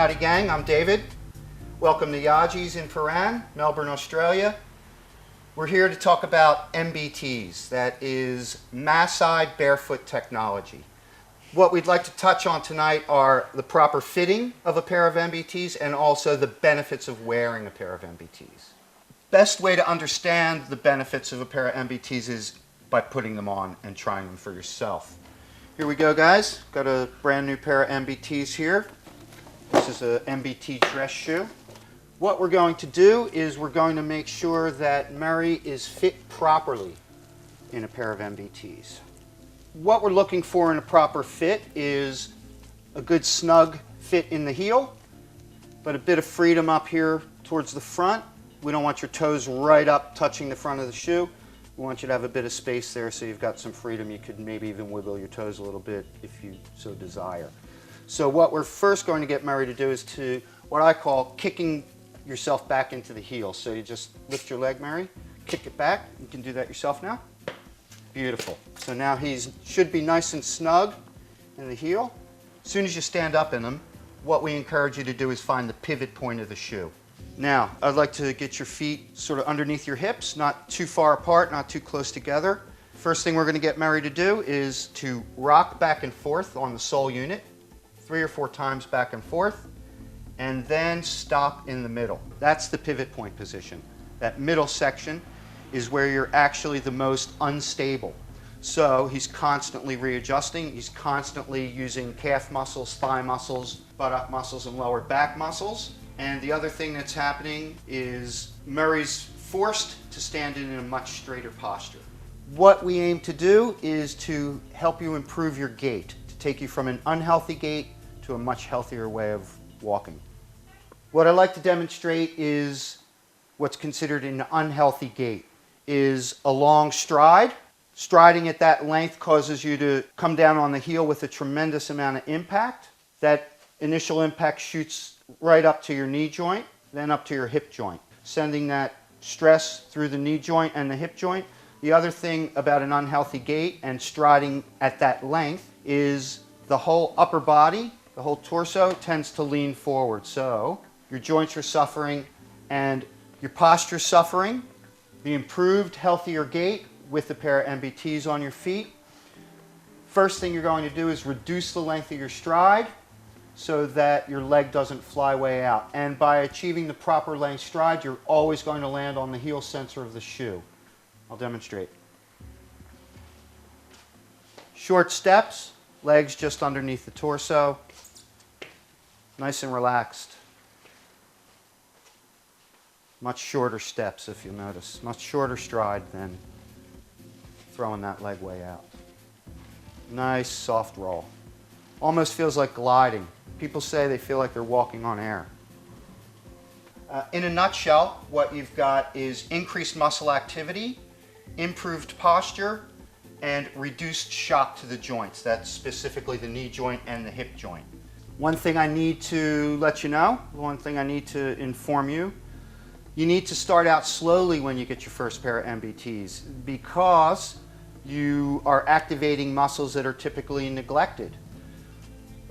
Howdy gang, I'm David. Welcome to Yodgee's in Paran, Melbourne, Australia. We're here to talk about MBTs, that is Masside Barefoot Technology. What we'd like to touch on tonight are the proper fitting of a pair of MBTs and also the benefits of wearing a pair of MBTs. Best way to understand the benefits of a pair of MBTs is by putting them on and trying them for yourself. Here we go, guys. Got a brand new pair of MBTs here. This is a MBT dress shoe. What we're going to do is we're going to make sure that Murray is fit properly in a pair of MBTs. What we're looking for in a proper fit is a good snug fit in the heel, but a bit of freedom up here towards the front. We don't want your toes right up touching the front of the shoe. We want you to have a bit of space there so you've got some freedom. You could maybe even wiggle your toes a little bit if you so desire. So what we're first going to get Murray to do is to what I call kicking yourself back into the heel. So you just lift your leg, Murray, kick it back. You can do that yourself now. Beautiful. So now he should be nice and snug in the heel. As soon as you stand up in them, what we encourage you to do is find the pivot point of the shoe. Now, I'd like to get your feet sort of underneath your hips, not too far apart, not too close together. First thing we're going to get Murray to do is to rock back and forth on the sole unit, 3 or 4 times back and forth, and then stop in the middle. That's the pivot point position. That middle section is where you're actually the most unstable. So he's constantly readjusting. He's constantly using calf muscles, thigh muscles, buttock muscles, and lower back muscles. And the other thing that's happening is Murray's forced to stand in a much straighter posture. What we aim to do is to help you improve your gait, to take you from an unhealthy gait to a much healthier way of walking. What I like to demonstrate is what's considered an unhealthy gait, is a long stride. Striding at that length causes you to come down on the heel with a tremendous amount of impact. That initial impact shoots right up to your knee joint, then up to your hip joint, sending that stress through the knee joint and the hip joint. The other thing about an unhealthy gait and striding at that length is the whole upper body, the whole torso tends to lean forward. So your joints are suffering and your posture's suffering. The improved, healthier gait with a pair of MBTs on your feet. First thing you're going to do is reduce the length of your stride so that your leg doesn't fly way out. And by achieving the proper length stride, you're always going to land on the heel sensor of the shoe. I'll demonstrate. Short steps, legs just underneath the torso. Nice and relaxed. Much shorter steps, if you'll notice. Much shorter stride than throwing that leg way out. Nice, soft roll. Almost feels like gliding. People say they feel like they're walking on air. In a nutshell, what you've got is increased muscle activity, improved posture, and reduced shock to the joints. That's specifically the knee joint and the hip joint. One thing I need to let you know, one thing I need to inform you, you need to start out slowly when you get your first pair of MBTs because you are activating muscles that are typically neglected.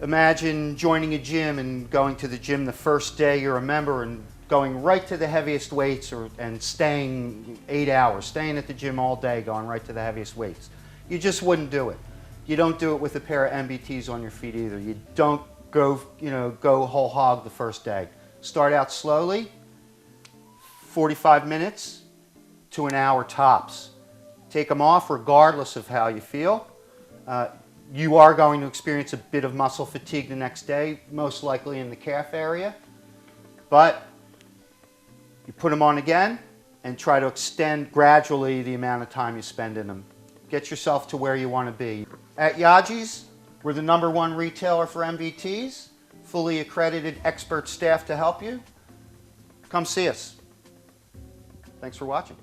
Imagine joining a gym and going to the gym the first day you're a member and going right to the heaviest weights and staying 8 hours, staying at the gym all day, going right to the heaviest weights. You just wouldn't do it. You don't do it with a pair of MBTs on your feet either. You don't go whole hog the first day. Start out slowly, 45 minutes to an hour tops. Take them off regardless of how you feel. You are going to experience a bit of muscle fatigue the next day, most likely in the calf area. But you put them on again and try to extend gradually the amount of time you spend in them. Get yourself to where you want to be. At Yodgee's, we're the #1 retailer for MBTs, fully accredited expert staff to help you. Come see us. Thanks for watching.